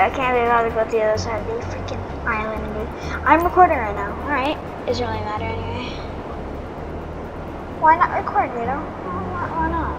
I can't believe I have to go to the other side of the freaking island, dude. I'm recording right now. Alright. Doesn't really matter anyway. Why not record, you know? Why not?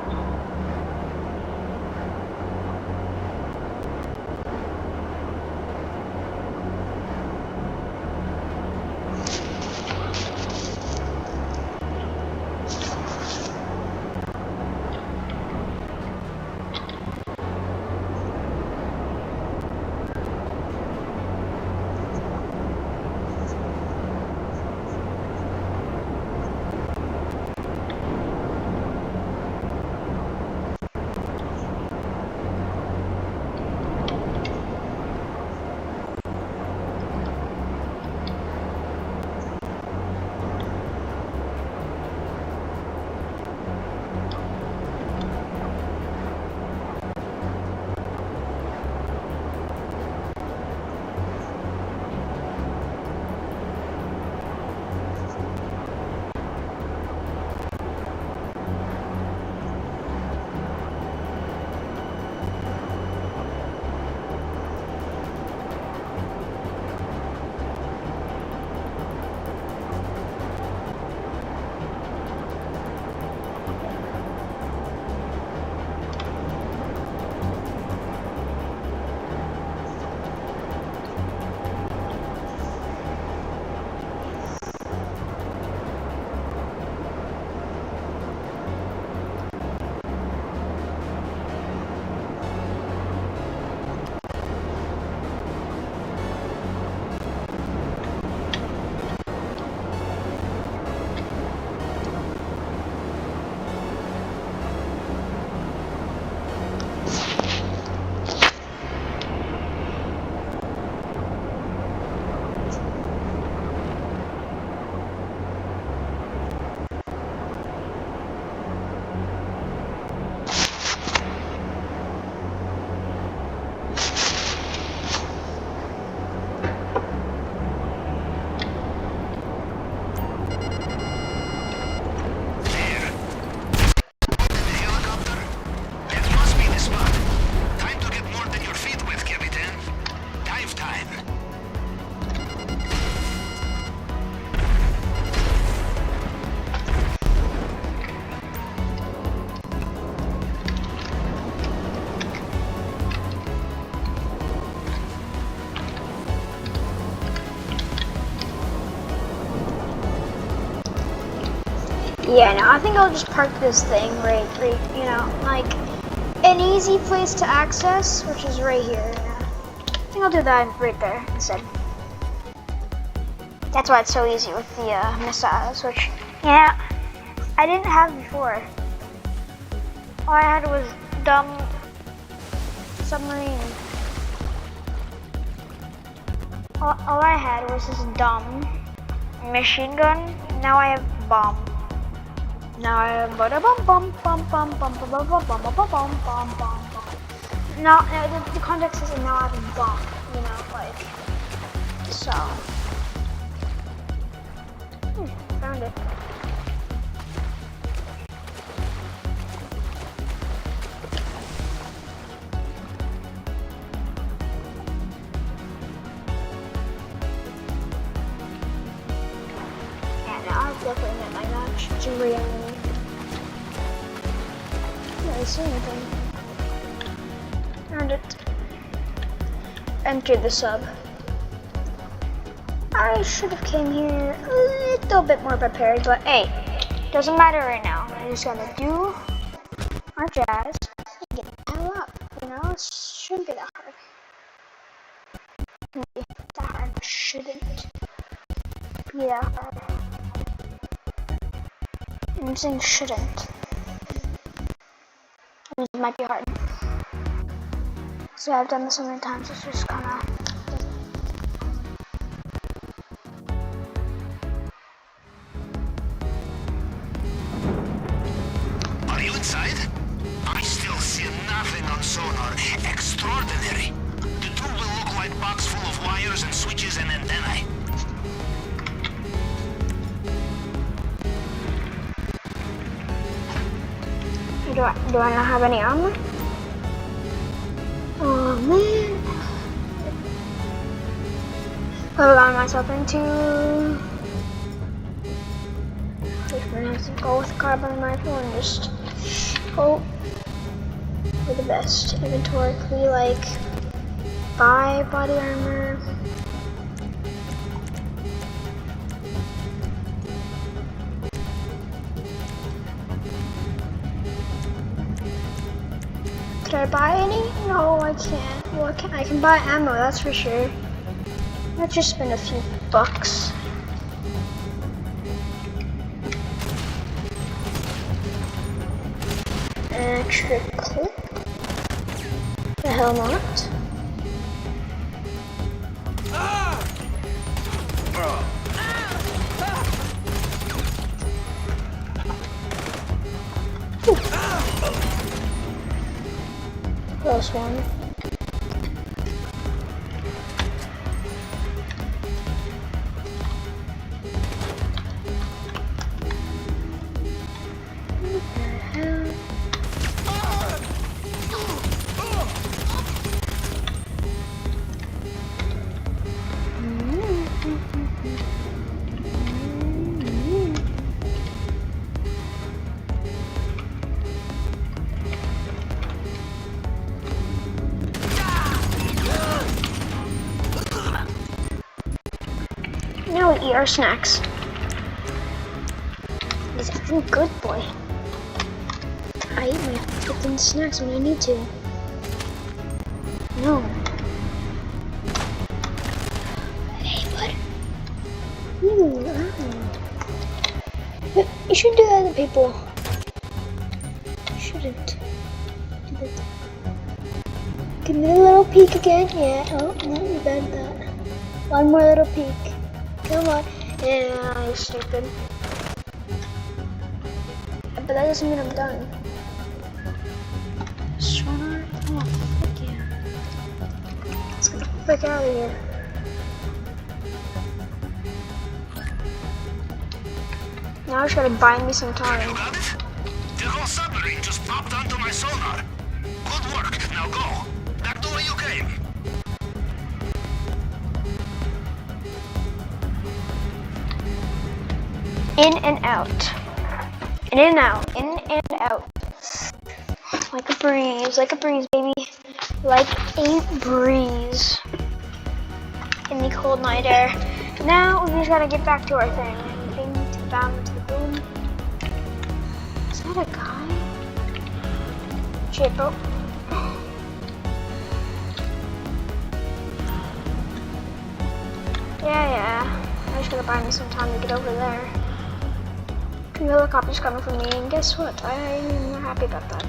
Yeah, no, I think I'll just park this thing right, you know, like an easy place to access, which is right here. Yeah. I think I'll do that right there instead. That's why it's so easy with the missiles, which, yeah, I didn't have before. All I had was dumb submarine. All I had was this dumb machine gun. Now I have bomb. Now I have bum bum bum bum bum bum bum bum bum bum bum bum bum bum. Now the context is now I have a bomb. You know, like so. Found it. Yeah, now I've definitely met my match. It's real. I see anything. Found it. Entered the sub. I should have came here a little bit more prepared, but hey, doesn't matter right now. I'm just gonna do our jazz and get the hell up. You know, it shouldn't be that hard. Maybe that hard shouldn't be that hard. I'm saying shouldn't. It might be hard. So I've done this so many times, it's just kinda... Are you inside? I still see nothing on sonar. Extraordinary. The tube will look like a box full of wires and switches and antennae. Do I not have any armor? Oh man. I've gotten myself into. I'm gonna have to go with carbon rifle and just hope for the best. Inventorically, like buy body armor. Could I buy any? No, I can't. Well, I can buy ammo, that's for sure. Let's just spend a few bucks. An extra clip? The hell not. Close one. Now we eat our snacks. He's acting good, boy. I eat my freaking snacks when I need to. No. Hey, bud. You shouldn't do that to people. You shouldn't do that. Give me a little peek again. Yeah. Oh, no, you better that. One more little peek. Come on. Yeah, you're stupid. But that doesn't mean I'm done. Sonar? Oh, fuck yeah. Let's get the frick out of here. Now I just gotta buy me some time. You got it? The whole submarine just popped onto my sonar. Good work. Now go. Back the way you came. In and out. In and out. In and out. Like a breeze, baby. Like a breeze. In the cold night air. Now we just gotta get back to our thing. Bing, to the bam, to the boom. Is that a guy? Shit, bro. Yeah. I just gotta buy me some time to get over there. The helicopter's coming for me, and guess what? I'm not happy about that.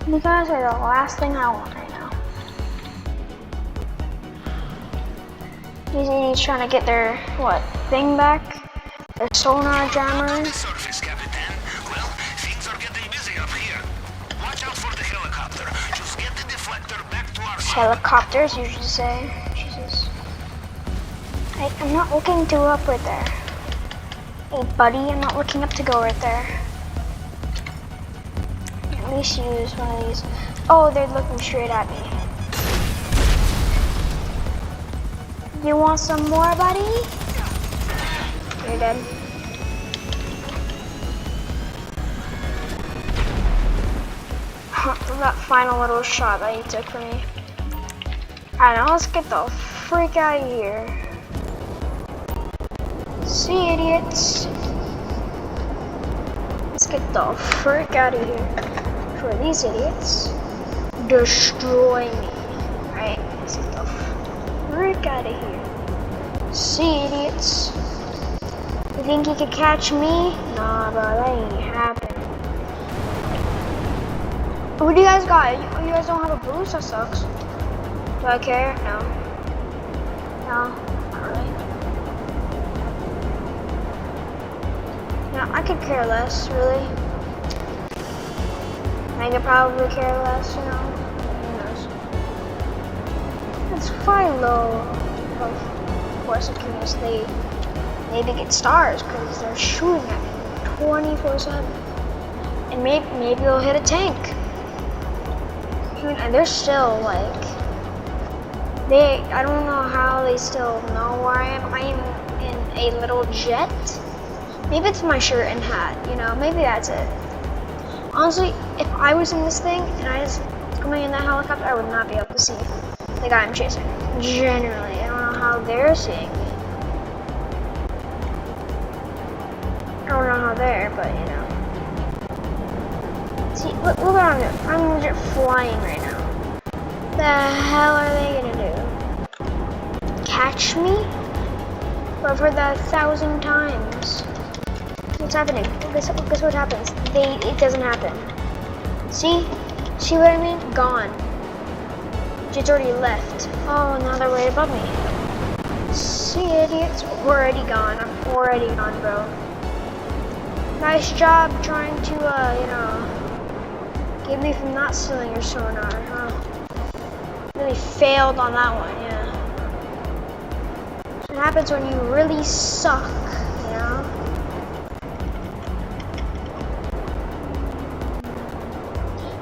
You guys are the last thing I want right now. These idiots trying to get their, thing back? Their sonar jammer? Surface, Capitan. Well, things are getting busy up here. Watch out for the helicopter. Just get the deflector back to our side. Helicopters, you should say. Jesus. I'm not looking to go up right there. Hey, buddy, I'm not looking up to go right there. At least use one of these. Oh, they're looking straight at me. You want some more, buddy? You're dead. That final little shot that he took from me. Alright, now let's get the freak out of here. See, idiots. Let's get the frick out of here. For these idiots destroy me. Right? Let's get the frick out of here. See, idiots. You think you could catch me? Nah, bro, that ain't happening. What do you guys got? You guys don't have a boost? That sucks. Do I care? No. No, not really. No, I could care less, really. I could probably care less, you know. Who knows? Let's fly low. Of course, I can stay maybe get stars because they're shooting at me 24/7. And maybe they'll hit a tank. And they're still like, I don't know how they still know where I am. I am in a little jet. Maybe it's my shirt and hat, you know, maybe that's it. Honestly, if I was in this thing and I was coming in that helicopter, I would not be able to see the guy I'm chasing. Generally, I don't know how they're seeing me. I don't know how they're, but you know. See, look what I'm doing. I'm legit flying right now. The hell are they gonna do? Catch me? But for the 1,000 times. What's happening? Guess what happens? It doesn't happen. See? See what I mean? Gone. It's already left. Oh, now they're right above me. See, idiots? Already gone. I'm already gone, bro. Nice job trying to, you know, get me from not stealing your sonar, huh? Really failed on that one, yeah. It happens when you really suck, you know?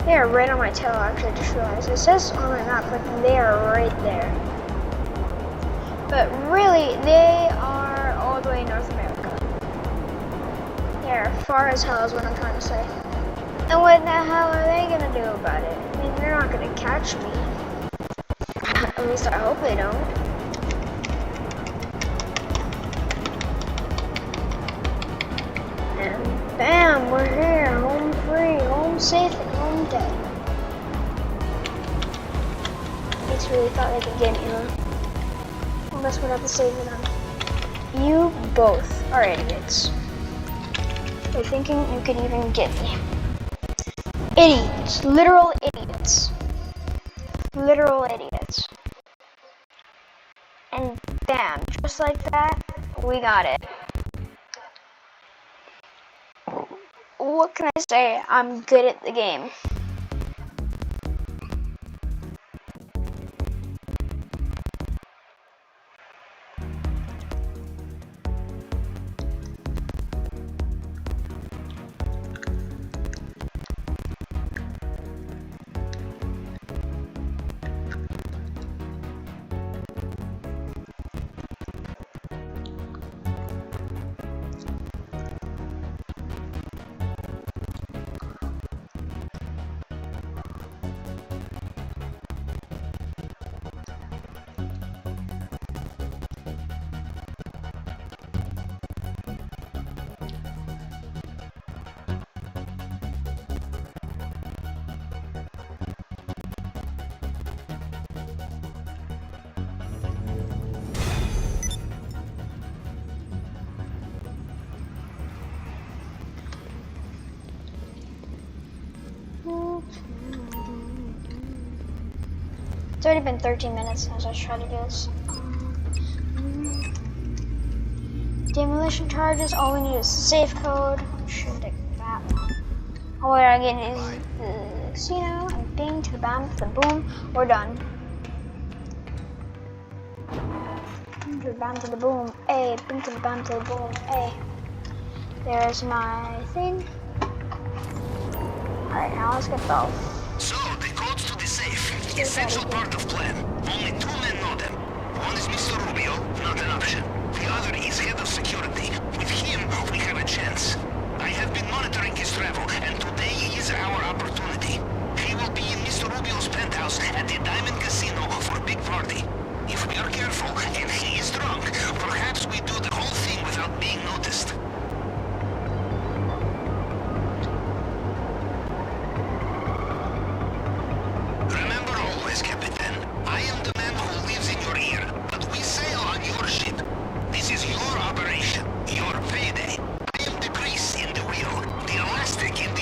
They are right on my tail, actually, I just realized. It says on my map, but they are right there. But really, they are all the way in North America. They are far as hell is what I'm trying to say. And what the hell are they gonna do about it? I mean, they're not gonna catch me. At least I hope they don't. And bam, we're here, home free, home safe, and home dead. It's really thought they could get me, huh? Well, that's what I have to say to them. You both are idiots. They're thinking you could even get me. Idiots. Literal idiots. Literal idiots. And bam, just like that, we got it. What can I say? I'm good at the game. It's already been 13 minutes since I tried to do this. Demolition charges, all we need is safe code. Shouldn't take that long. All we gotta get is the casino and bing to the bam to the boom. We're done. Bing to the bam to the boom. A bing to the bam to the boom. A. There's my thing. Alright, now let's get Belle. So, the codes to the safe. Essential part of plan. Only 2 men know them. One is Mr. Rubio, not an option. The other is head of security. With him, we have a chance. I have been monitoring his travel, and today is our opportunity. He will be in Mr. Rubio's penthouse at the Diamond Casino for a big party. If we are careful, and he is drunk, perhaps we do the whole thing without being noticed. Remember always, Captain, I am the man who lives in your ear, but we sail on your ship. This is your operation, your payday. I am the grease in the wheel, the elastic in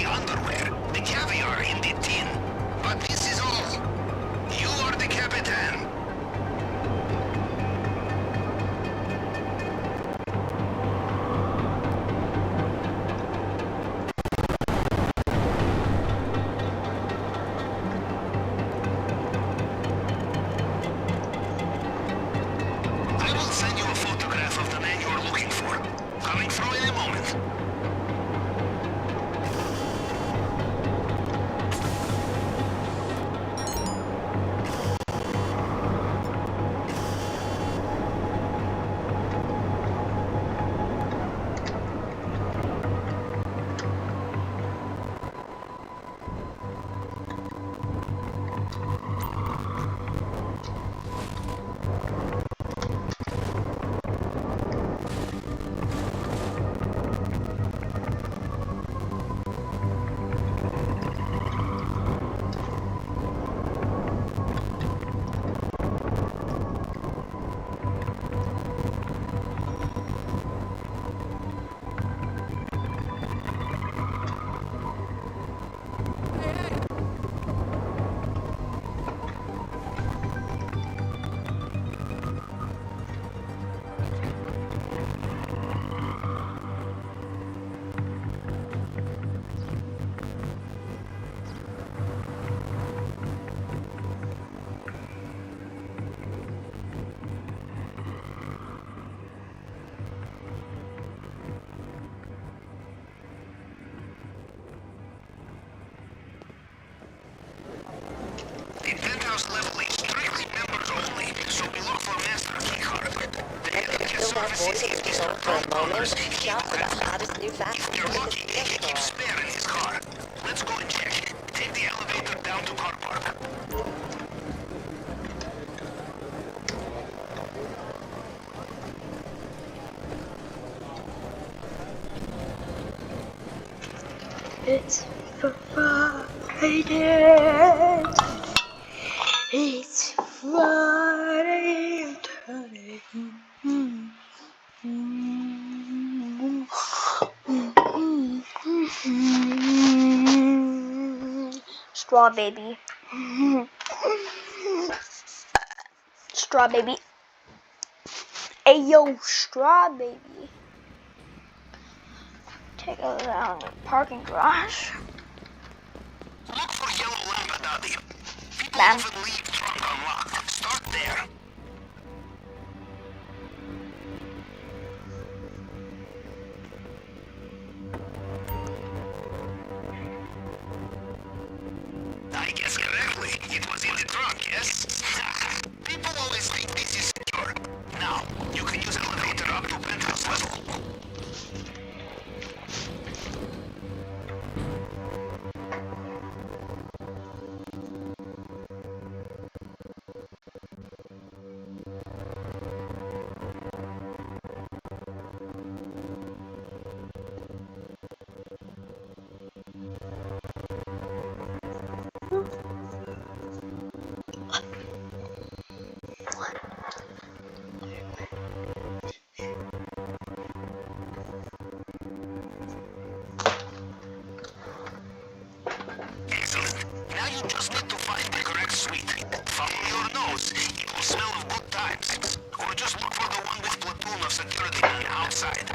going to the show for a moment. Shop for the hottest new fashion. If you're lucky, he keeps spare in his car. Let's go and check. Take the elevator down to car park. It's Friday. It's Friday. Straw baby. Straw baby. Ayo, straw baby. Take a look down the parking garage. Look for yellow Lamborghini. People Lamb. often leave trunk unlocked. Start there. I guess correctly. It was in the trunk, yes? People always think this is secure. Now, you can use elevator up to penthouse level. Excellent. Now you just need to find the correct suite. Follow your nose. It will smell of good times. Or just look for the one with platoon of security outside.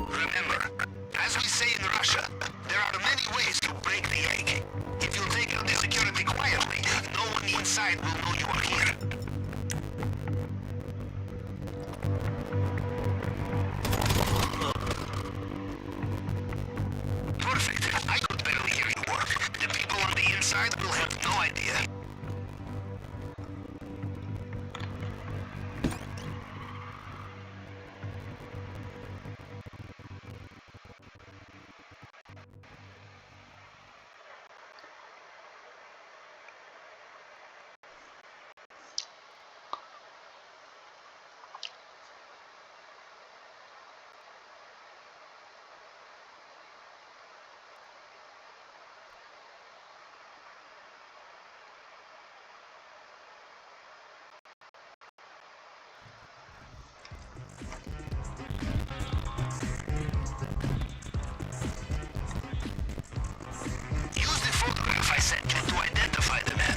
Remember, as we say in Russia, there are many ways to break the egg. If you take out the security quietly, no one inside will know you are here. Perfect. I could barely hear you work. The people on the inside will have no idea. Use the photograph I sent you to identify the man.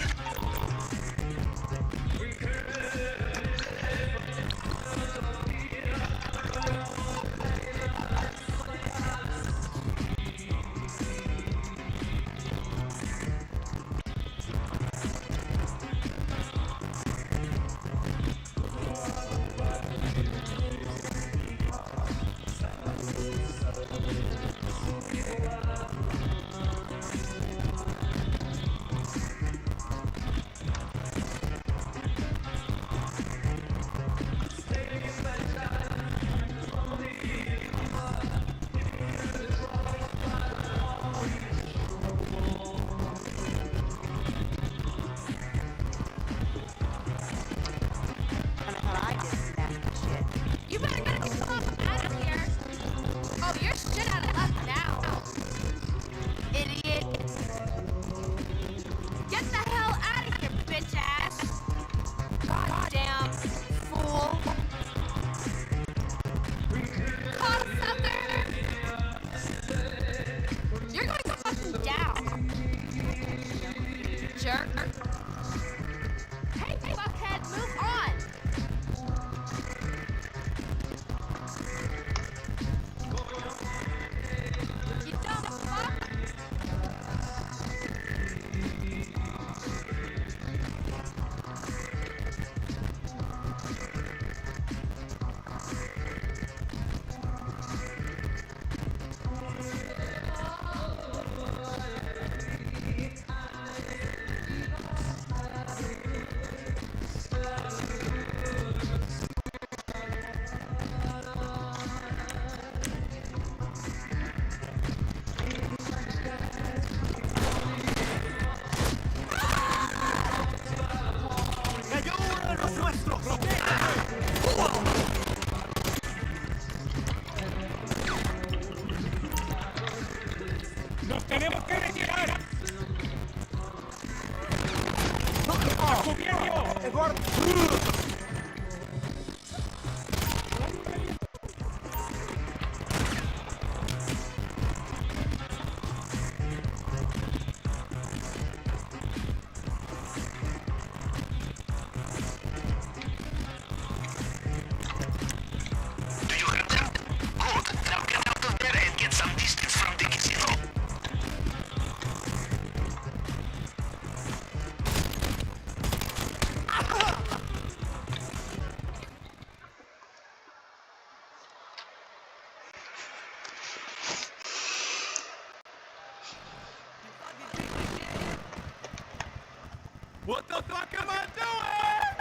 fuck am I doing?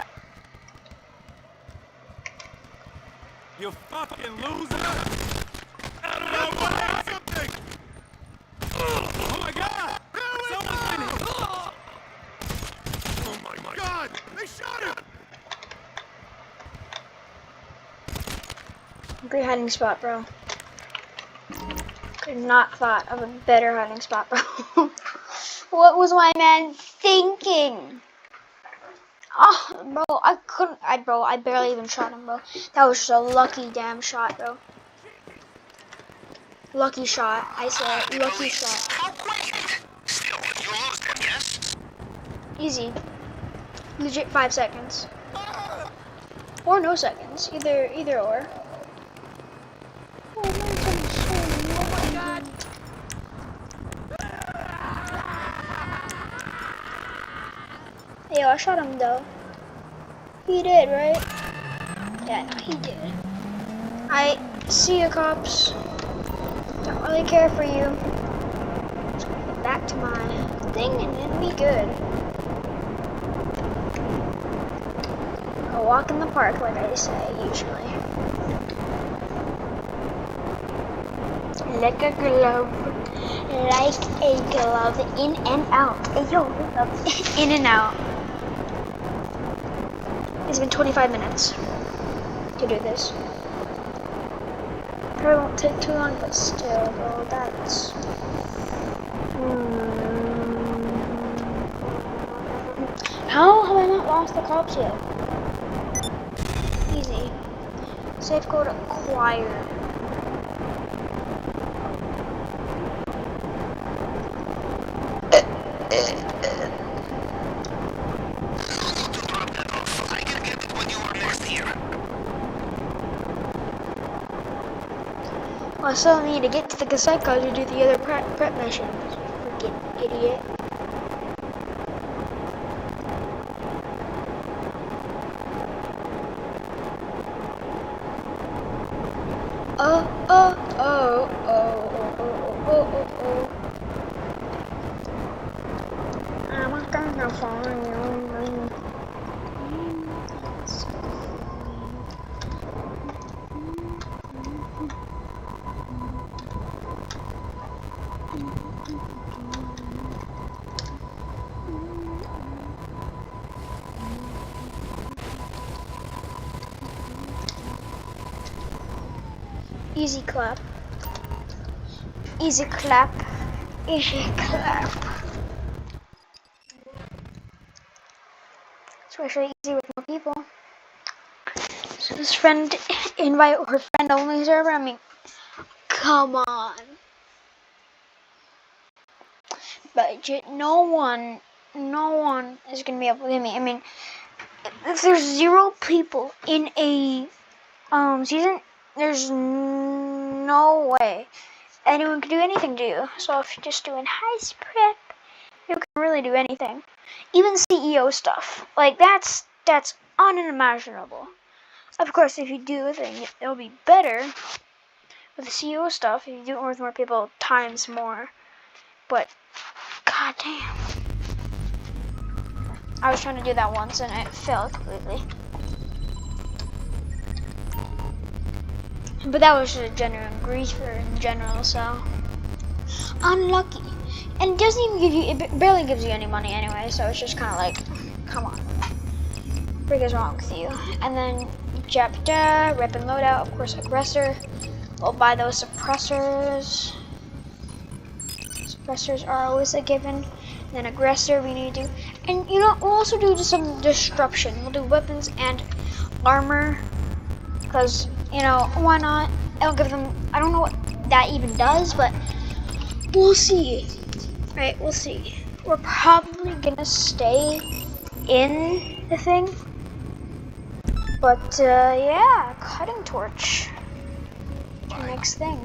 You fucking loser! I don't know what something! Oh my god! Someone's in here! Oh my god! They shot him! Great hiding spot, bro. Could not thought of a better hiding spot, bro. What was my man thinking? Oh, bro, I couldn't. I barely even shot him, bro. That was just a lucky damn shot, bro. Lucky shot. I said lucky shot. How quick? Still, you lose them, yes? Easy. Legit 5 seconds. Or no seconds. Either or. Oh my god. Yo, I shot him though. He did, right? Yeah, no, he did. I see you, cops. Don't really care for you. Just gonna get back to my thing and then be good. A walk in the park, like I say, usually. Like a glove. Like a glove. In and out. Hey, yo, in and out. It's been 25 minutes to do this. Probably won't take too long, but still, bro, that's... How have I not lost the cops yet? Easy. Safe code acquired. I still need to get to the cassette card to do the other prep missions. Freaking idiot. I'm gonna find you. Easy clap. Easy clap. Easy clap. Especially easy with more people. So this friend invite her friend only server. I mean, come on. But no one is gonna be able to get me. I mean, if there's 0 people in a season, there's no way anyone can do anything to you. So if you're just doing heist prep, you can really do anything. Even CEO stuff. Like that's unimaginable. Of course, if you do a thing, it'll be better with the CEO stuff if you do it with more people times more. But god damn. I was trying to do that once and it failed completely. But that was just a genuine griefer in general, so unlucky. And it doesn't even give you, it barely gives you any money anyway, so it's just kind of like, come on. What is wrong with you? And then Japta, rep and loadout, of course aggressor. We'll buy those suppressors. Suppressors are always a given. And then aggressor we need to do. And you know, we'll also do some disruption. We'll do weapons and armor. Because, you know, why not? It'll give them, I don't know what that even does, but we'll see. Right, we'll see. We're probably gonna stay in the thing. But, yeah, cutting torch. The next thing.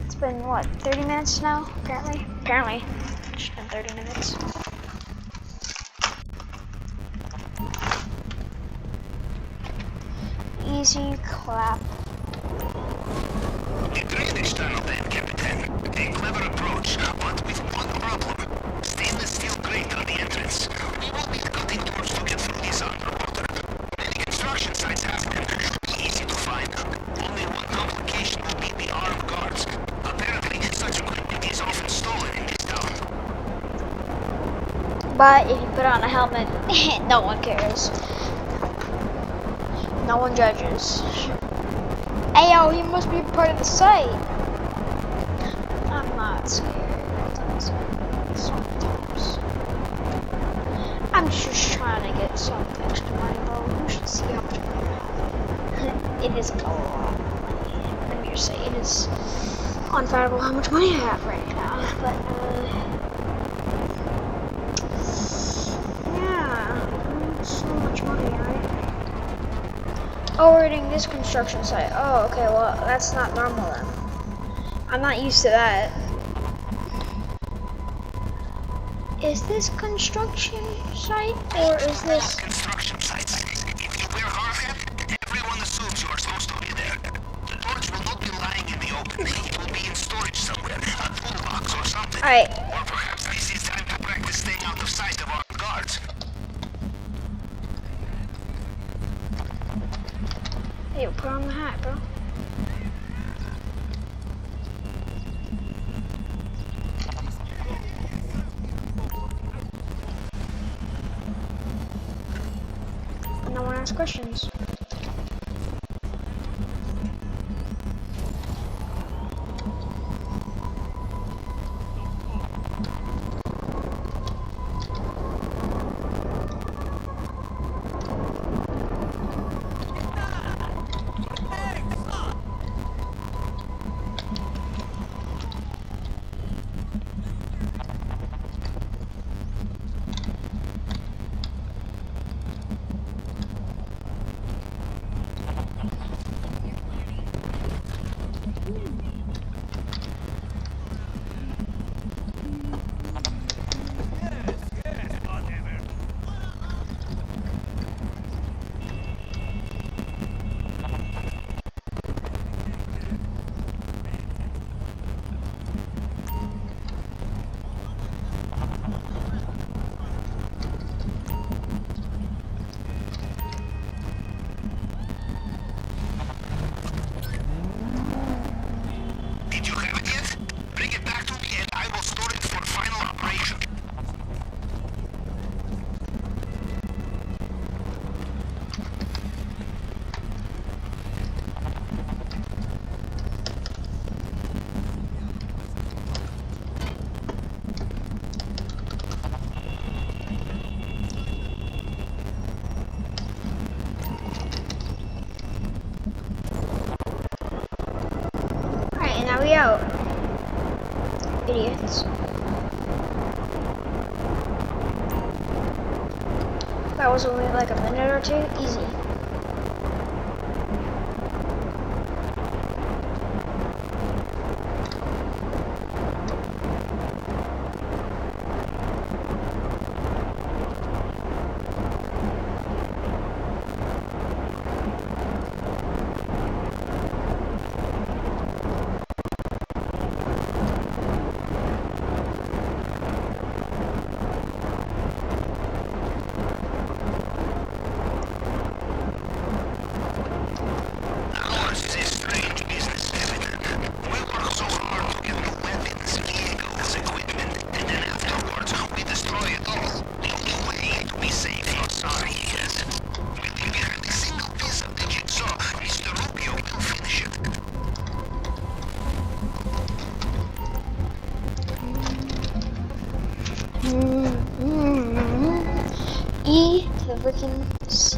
It's been, what, 30 minutes now, apparently? Apparently. It's been 30 minutes. Easy clap. The drainage tunnel then, Captain. A clever approach, but with one problem. Stainless steel grater the entrance. We will be cutting doors to get through these underwater. Many construction sites have them. Should be easy to find. Only one complication will be the armed guards. Apparently, such equipment is often stolen in this town. But if you put on a helmet, no one cares. No one judges. Ayo, he must be part of the site. I'm not scared. Sometimes. I'm just trying to get some extra money, bro. You should see how much money I have. It is a lot of money. Let me just say, it is unfathomable how much money I have right now. But, yeah, so much money, right? Oh, we're hitting this construction site. Oh, okay, well, that's not normal then. I'm not used to that. Is this construction site, or is this... Construction sites. If you wear hard hat, everyone assumes you are supposed to be there. The torch will not be lying in the open. It will be in storage somewhere, a toolbox or something. Alright. Or perhaps this is time to practice staying out of sight of armed guards. Hey, put on the hat, bro. No one asks questions. Did you have it yet? Bring it back to me and I will store it for final operation. Alright, and now we out. Idiots. That was only like a minute or two. Easy. Ours is a strange business, evident. We work so hard to get new weapons, vehicles, equipment, and then afterwards we destroy it all. The only way to be safe, not sorry, is we leave behind a single piece of the jigsaw. Mr. Rubio will finish it. E to the freaking C.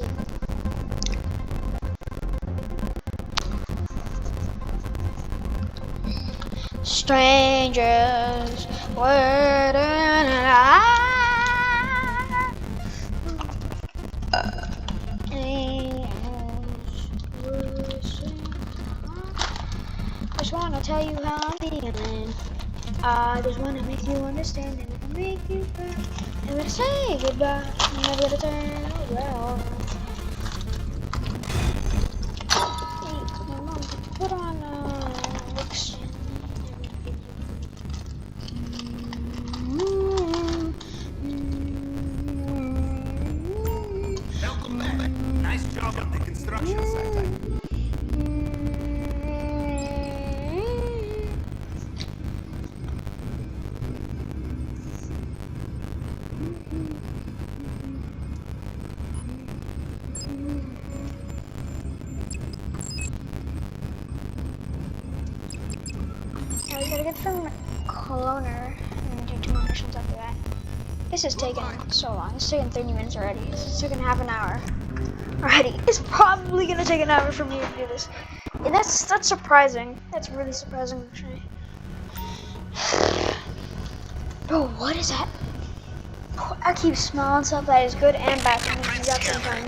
Strangers waiting I just wanna tell you how I'm feeling. I just wanna make you understand and make you cry. I'm gonna say goodbye. I'm never gonna turn around. Hey, come on, put on looks. construction site. Now we gotta get from Coloner and do 2 more missions after that. This is taking so long. It's taking 30 minutes already. It's taking half an hour already. It's probably gonna take an hour for me to do this. And that's surprising. That's really surprising actually. Bro, what is that? Oh, I keep smelling stuff that is good and bad for me at the same time.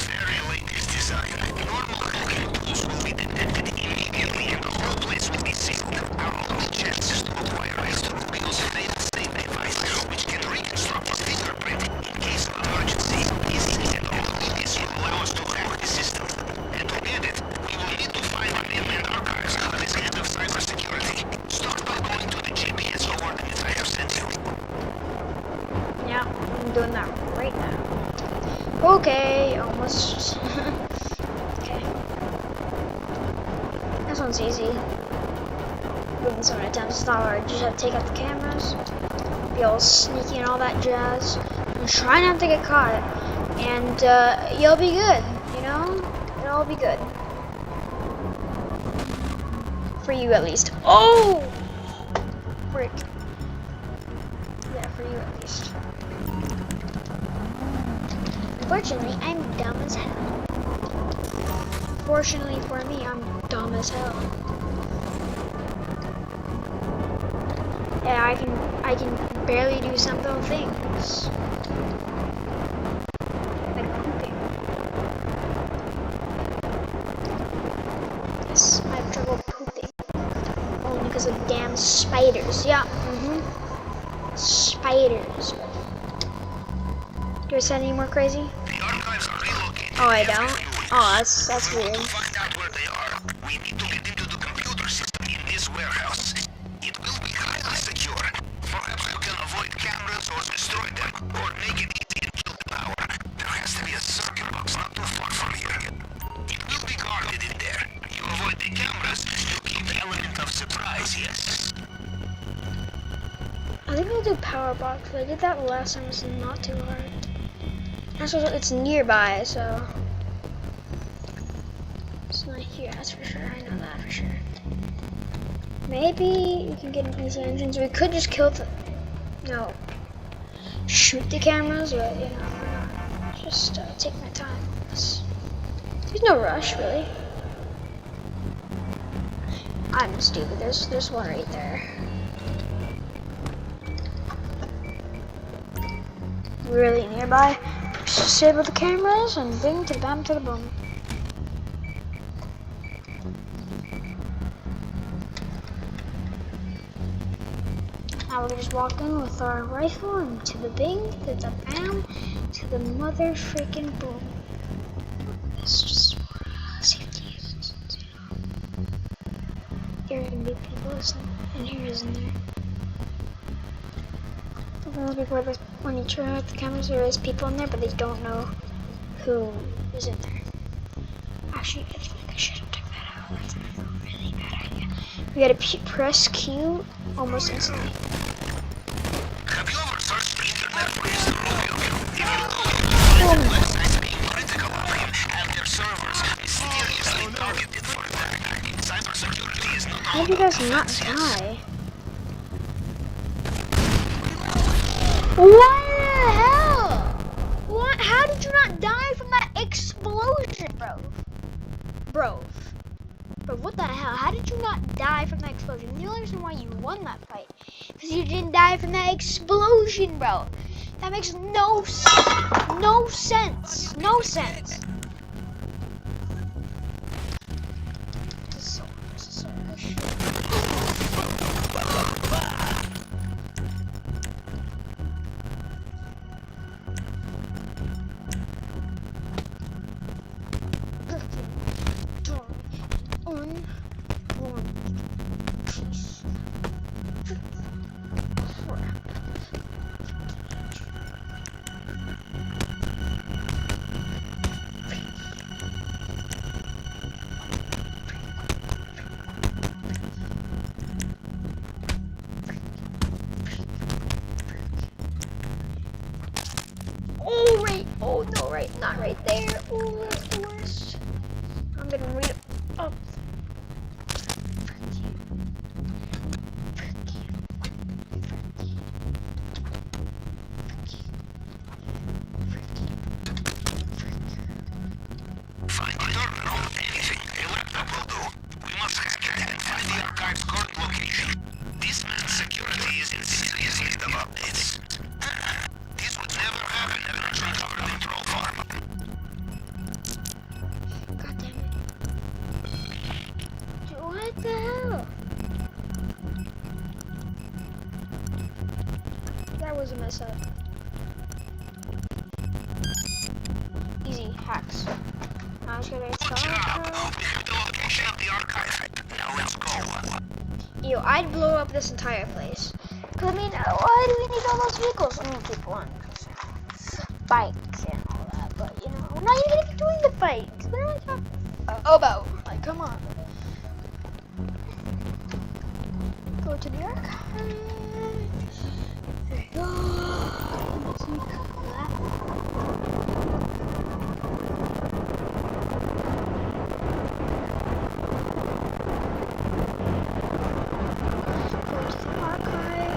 Very latest design. Normal hacking tools will be detected immediately and the whole place will be sealed. Our only chance is to acquire Mr. Rubio's fail-safe device, which can reconstruct a fingerprint in case of emergency. Easy and only this will allow us to hack the system. And to get it, we will need to find an inland archives that is head of cybersecurity. Start by going to the GPS coordinates I have sent you. Yeah, I'm doing that right now. Okay, almost. Okay. This one's easy. Moving so many times, it's not hard. You just have to take out the cameras, be all sneaky and all that jazz, and try not to get caught. And you'll be good, you know? It'll all be good. For you at least. Oh! Frick. Yeah, for you at least. Unfortunately, I'm dumb as hell. Fortunately for me, I'm dumb as hell. Yeah, I can barely do simple things. Like pooping. Yes, I have trouble pooping. Only because of damn spiders. Yeah, spiders. Do I sound any more crazy? The archives are relocated. Oh, I don't? Oh, that's weird. To find out where they are, we need to get into the computer system in this warehouse. It will be highly secure. Perhaps you can avoid cameras or destroy them, or make it easy and kill the power. There has to be a circuit box not too far from here. It will be guarded in there. You avoid the cameras, you keep the element of surprise, yes. I think I'll do power box. I did that last time. It's not too hard. Also, it's nearby, so it's not here. That's for sure. I know that for sure. Maybe we can get an easy engines. We could just kill the shoot the cameras, but you know, just take my time. There's no rush, really. I'm stupid. There's one right there. Really nearby. Just disable the cameras and bing to the bam to the boom. Now we just walk in with our rifle and to the bing, to the bam, to the mother freaking boom. It's just for safety reasons. There can be people in here, isn't there? Before when you turn out the cameras, there is people in there, but they don't know who is in there. Actually, I think I should have took that out. That's a really bad idea. We gotta press Q almost instantly. Have you ever searched the internet for Mr. Rubio? If you do, websites being critical of him and their servers mysteriously targeted for attack. Cybersecurity is not How did you guys not die? What the hell? What? How did you not die from that explosion, bro? Bro, what the hell? How did you not die from that explosion? The only reason why you won that fight because you didn't die from that explosion, bro. That makes no sense. No sense. This is so much. gonna read it up. Fine, I don't know anything. A laptop will do. We must hack it and find the archive's current location. This man's security is in serious need of updates. This would never happen at an undercover control farm. God damn it. What the hell? That was a mess up. Easy hacks. Now it's gonna Good job! We have the location of the archive. Now let's go. Yo, I'd blow up this entire place. Cause I mean, why do we need all those vehicles? I mean, people on bikes and all that, but you know, we're not even gonna be doing the fights. What are we talking about? Like, come on. Go to the archive. There you go. See that?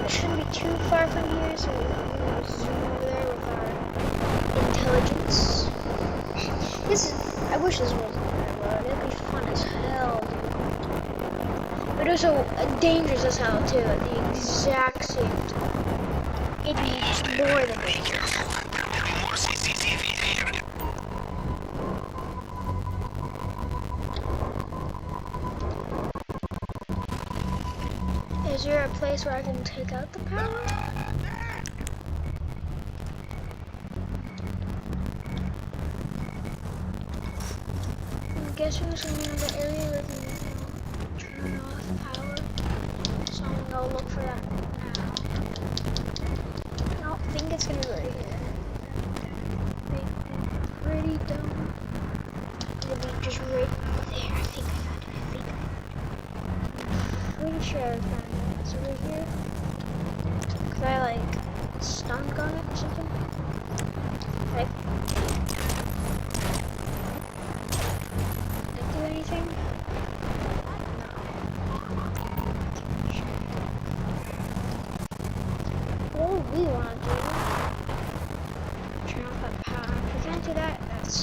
It shouldn't be too far from here, so we're gonna zoom over there with our intelligence. I wish this wasn't there, but it'd be fun as hell, dude. But also dangerous as hell too, at the exact same time. It'd be more than Be dangerous. careful. There will be more CCTV here. Is there a place where I can take out the power? I'm guessing there's another area where we can turn off power. So I'm gonna go look for that now. I don't think it's gonna be right here. Pretty dumb. It'll be just right there. I think I found it. Pretty sure I found it. It's over here. Could I like stun gun it or something? Like, did it do anything? No. What do we want to do? Turn off that power. If we can't do that, that's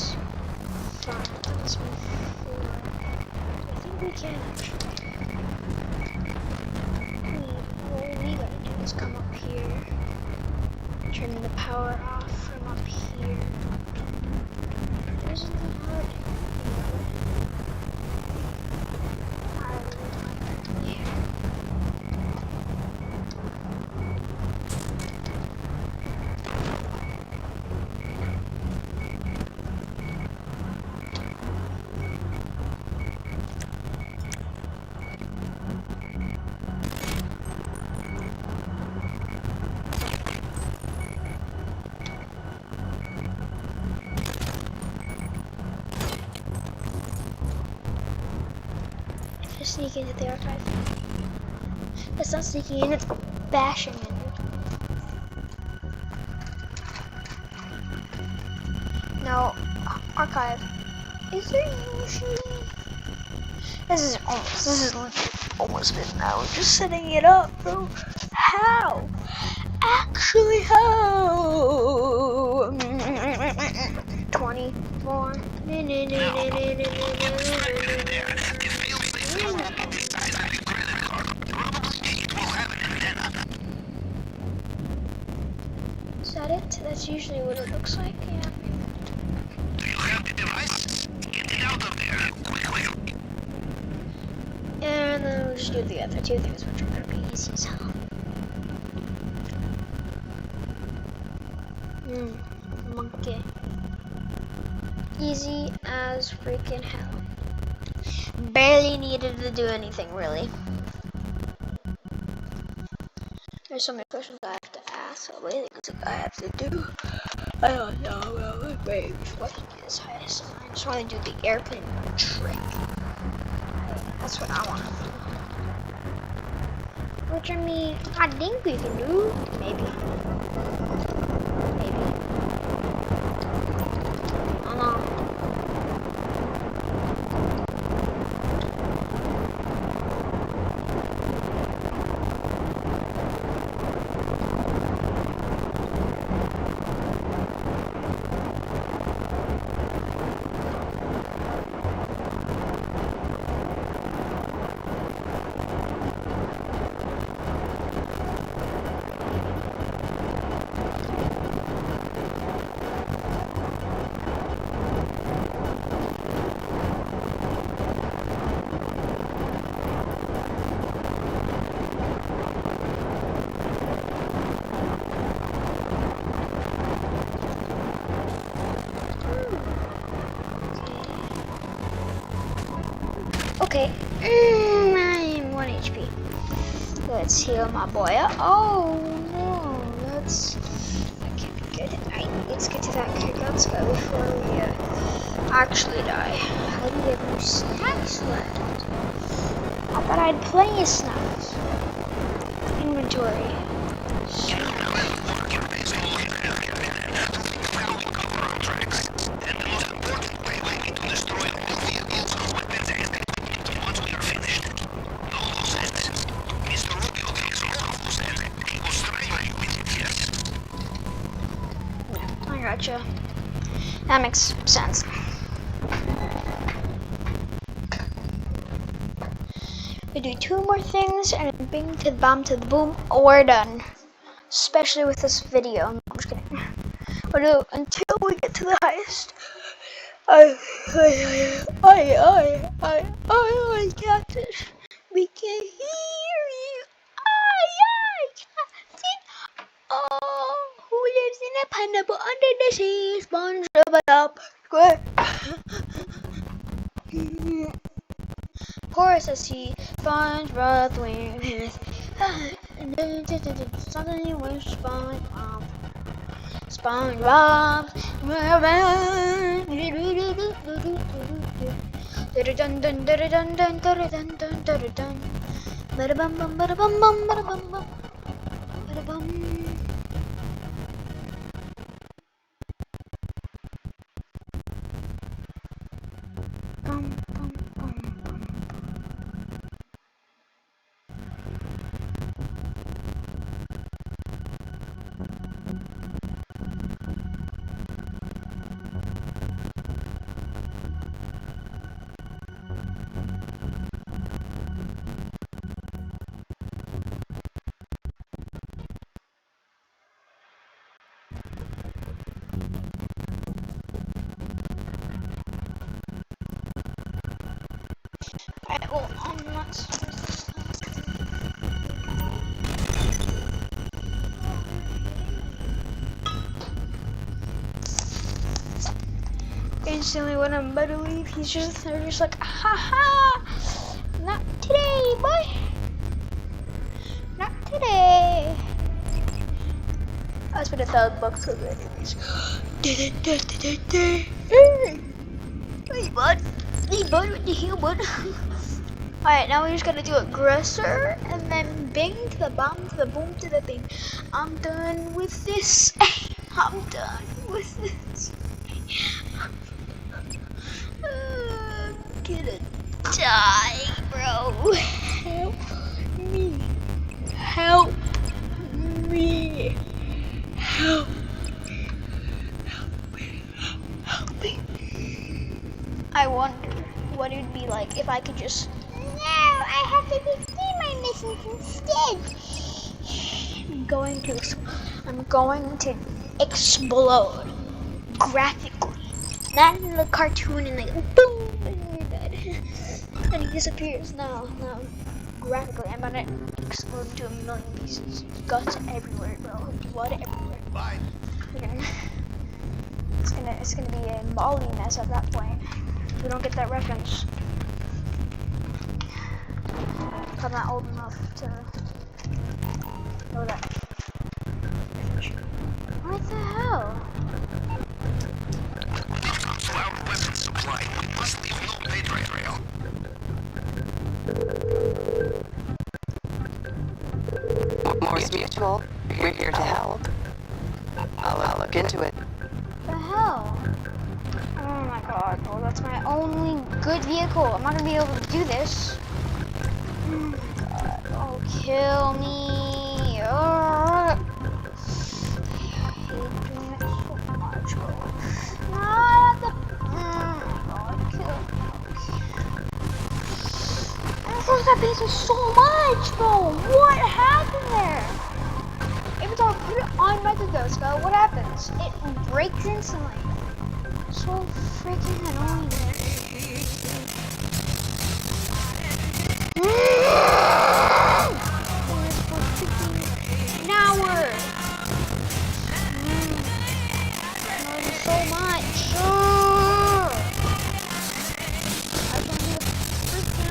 fine. That's my 4. I think we can actually. What we gotta do is come up here, turn the power off from up here. Isn't that hard? Yeah. Just sneak into the archive. It's not sneaking in, it's bashing in. Now, archive. Is there usually... This is almost good now. Just setting it up, bro. How? Actually, how? 24. Is that it? That's usually what it looks like, yeah. Do you have the device? Get it out of there, quickly. And then we'll just do the other two things, which are gonna be easy as hell. Monkey. Easy as freaking hell. Barely needed to do anything, really. There's so many questions I have to ask, so many things I have to do. I don't know, well, wait, what is highest? I just want to do the airplane trick. That's what I want to do. Which, I mean, I think we can do. Maybe. Maybe. I don't know. Okay. I'm 1 HP. Let's heal my boy. Oh no, that's that can't be good. Let's get to that kickout spot before we actually die. How do you have no snacks left? I thought I had plenty of snacks. Inventory. Gotcha. That makes sense. We do 2 more things and then bing to the bomb to the boom. We're done. Especially with this video. No, I'm just kidding. We'll do until we get to the highest. I got this. We can hear you. Captain. Oh, who lives in a pineapple under the sea? SpongeBob SquarePants. Chorus I see SpongeBob wings. Suddenly we're SpongeBob. SpongeBob. Instantly when I'm about to leave, they're just like, haha, not today, boy, not today. I spent $1,000 on it anyways. Hey bud, what the hell, bud? Alright, now we just gotta do aggressor, and then bing to the bomb to the boom to the thing. I'm done with this. I'm done with this. I'm gonna die, bro. Help me. Help me. Help. Help me. I wonder what it would be like if I could just... No, I have to do my missions instead. I'm going to explode graphically. Not in the cartoon and like boom and you're dead. And he disappears. No. Graphically, I'm gonna explode into 1,000,000 pieces. Guts everywhere, bro. Blood everywhere. Bye. It's gonna be a Molly mess at that point. We don't get that reference. I'm not old enough to know that. What the hell? So our weapons supply, we must leave no pay trail. Morse Mutual, we're here to help. I'll look into it. The hell? Oh my god, well that's my only good vehicle. I'm not gonna be able to do this. Oh my god, oh kill me. I hate doing it so much, bro. Not the... Oh god, kill me. I forced that piece of so much, bro. What happened there? Every time I put it on my Dodosco, what happens? It breaks instantly. So freaking annoying. For freaking an hour. Annoying so much. I can't do it freaking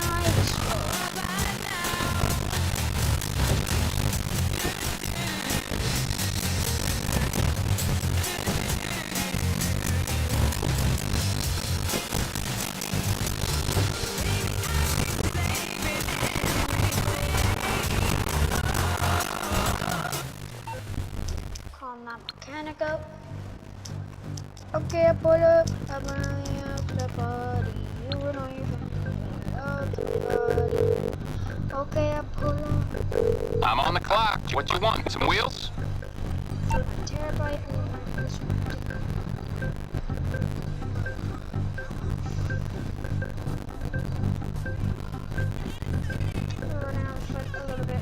Okay, I pull up. I'm running out to the party. You and all your friends out to the party. Okay, I pull up. I'm on the clock. What you want? Some wheels? Terabyte. We're running out of foot a little bit.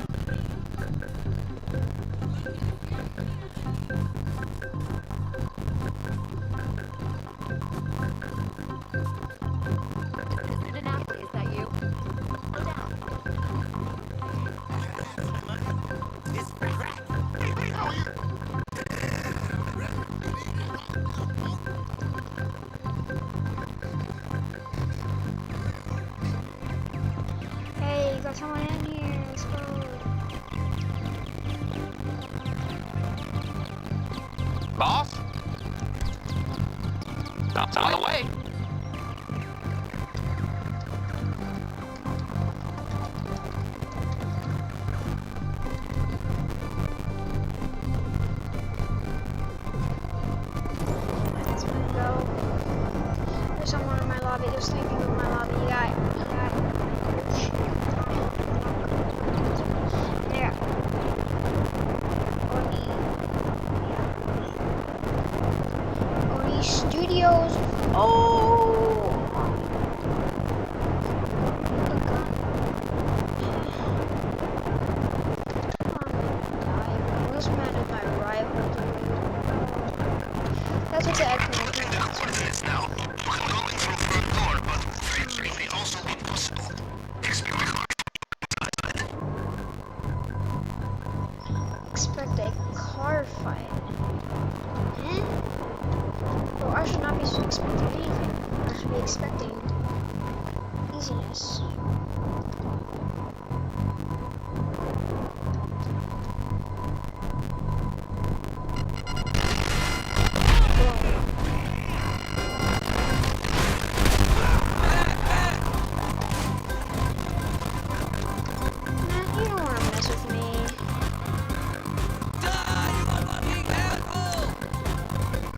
Is that you? Go down. Hey, you got someone in here. Let's go. Boss? It's on the way. Let's go. There's someone in my lobby. There's three people in my lobby. You got. There. Oni Studios. Oh! I was mad at my rival. That's what the Putting the coordinates now. You can go in through front door, but victory may also be possible. Expect a car. expect a car fight. Eh? Well, I should not be expecting anything. I should be expecting easiness. Nah, you don't want to mess with me.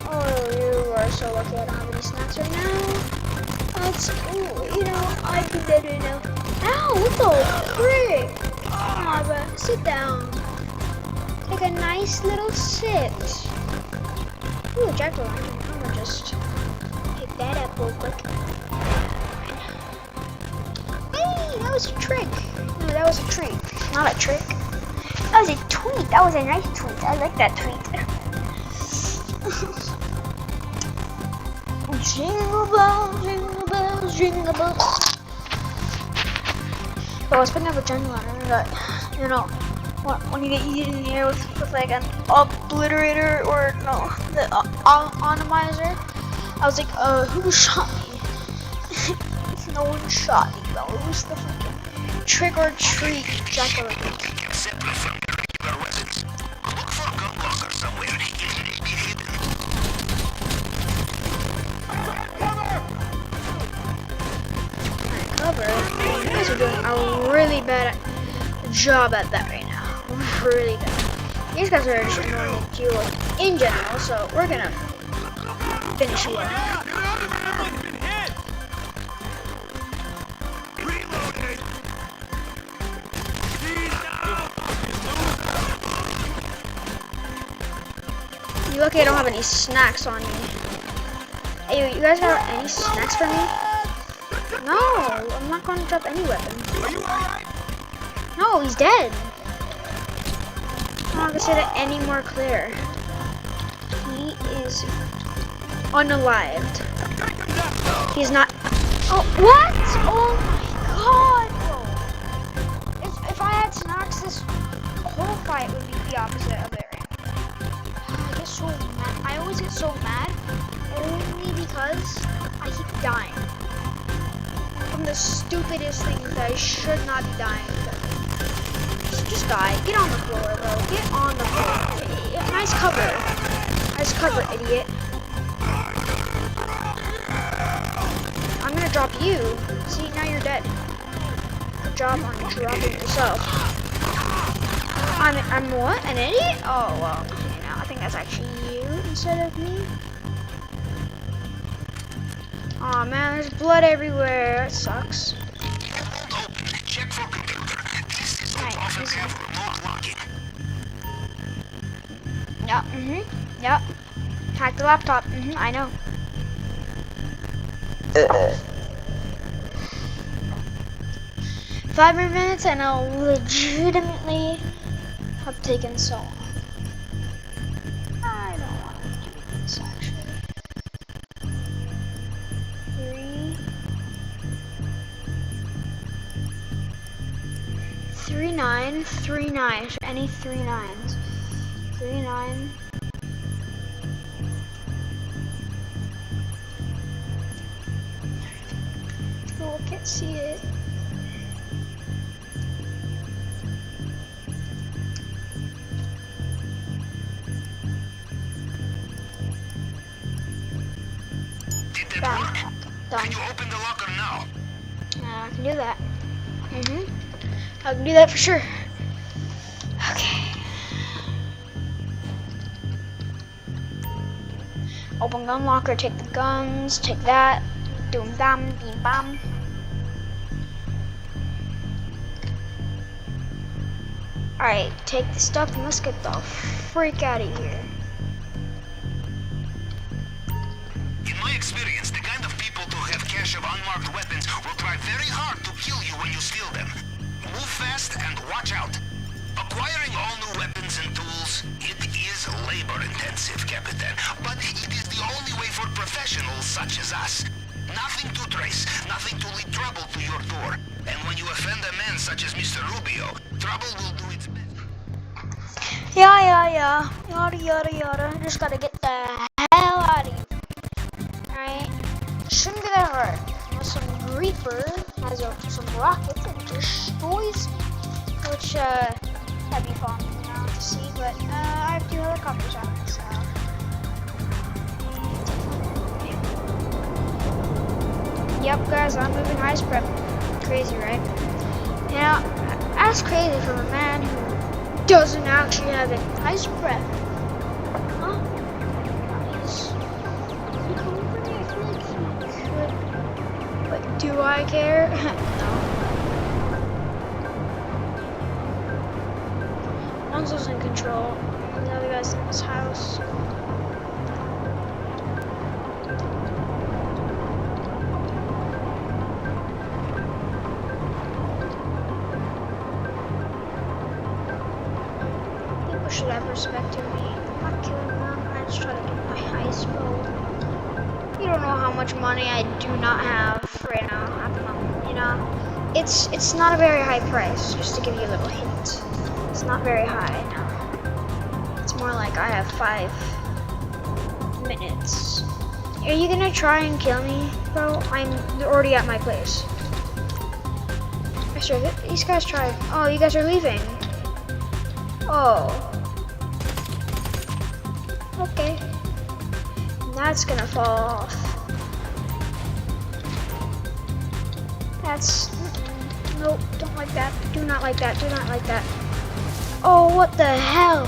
Oh, you are so lucky I don't have any snacks right now. That's, ooh, you know, I can do it now. Ow, what the frick? Aw, but sit down. Take a nice little sit. Ooh, jack-o'-lantern. I'm gonna just pick that up real quick. Hey, that was a trick. No, that was a treat, not a trick. That was a tweet. That was a nice tweet. I like that tweet. Jingle bells, jingle bells, jingle bells. But I was picking up a jungle and I got, you know, when you get eaten in the air with like an obliterator or no, the atomizer. I was like, who shot me? No one shot me though. It was the freaking trick or treat jack-o'-lantern. Separate from the regular weapons. Look for a gun locker somewhere. It may be hidden. Cover. You guys are doing a really bad job at that right now. Really bad. These guys are just annoying to deal with in general, so we're gonna finish you off. Everyone's been hit. Reloaded. You lucky I don't have any snacks on me. Hey, you guys got any snacks for me? No, I'm not going to drop any weapon. Are you alright? No, he's dead. I'm not going to say that any more clear. He is unalived. He's not. Oh, what? Oh my god, bro. If I had snacks, this whole fight would be the opposite of it right now. I get so mad. I always get so mad only because I keep dying from the stupidest things that I should not be dying from. Just die. Get on the floor, bro. Get on the floor. Nice cover. Nice cover, idiot. I'm gonna drop you. See, now you're dead. Good job on dropping yourself. I'm what? An idiot? Oh, well, you know, I think that's actually you instead of me. Aw man, there's blood everywhere. It sucks. It won't open. Check for computer. These systems Right, often this is- have remote locking. Yep, yep. Hack the laptop, I know. 5 more minutes and I'll legitimately have taken so long. I don't want to do this actually. 3 9 3 9. Any 3 9s? 3 9. Oh, I can't see it. Did that Done. work? Done. Can you open the locker now? I can do that. I can do that for sure. Okay. Open gun locker, take the guns, take that. Doom bam, beam bam. Alright, take the stuff and let's get the freak out of here. In my experience, the kind of people who have cache of unmarked weapons will try very hard to kill you when you steal them. Move fast and watch out. Acquiring all new weapons and tools, it is labor-intensive, Capitan, but it is the only way for professionals such as us. Nothing to trace, nothing to lead trouble to your door. And when you offend a man such as Mr. Rubio, trouble will do its best. Yeah. Yada. Just gotta get the hell out of here. Alright? Shouldn't be that hard. Unless some Reaper has some rockets and destroys me. Which, that'd be fun to see, but I have 2 helicopters on it, so. Yep, guys, I'm moving heist prep. Crazy, right? Now, that's crazy from a man who doesn't actually have a heist prep. Huh? He's coming for me. I feel like he could. But do I care? No. Lonzo's in control. And the other guy's in his house. People should have respect to me. I'm not killing them. I just try to get my heist mode. You don't know how much money I do not have right now at the moment, you know? It's not a very high price, just to give you a little hint. It's not very high now. It's more like I have 5 minutes. Are you gonna try and kill me, bro? I'm already at my place. I swear, these guys tried. Oh, you guys are leaving. Oh. Okay. That's gonna fall off. That's... Nope, don't like that. Do not like that. Do not like that. Oh, what the hell?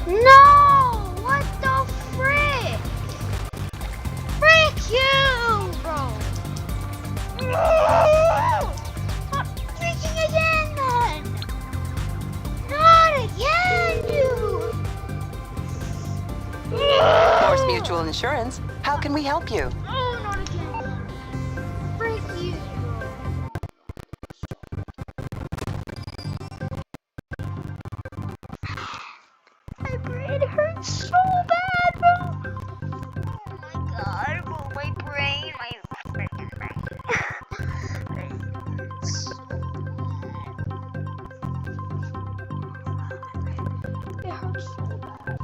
No! What the frick? Frick you, bro! No! Not freaking again, man! Not again, dude! Force Mutual Insurance. How can we help you? Oh, not again. Frick you, my brain hurts so bad, bro. Oh my god, bro, my brain, my freaking brain. It hurts so bad.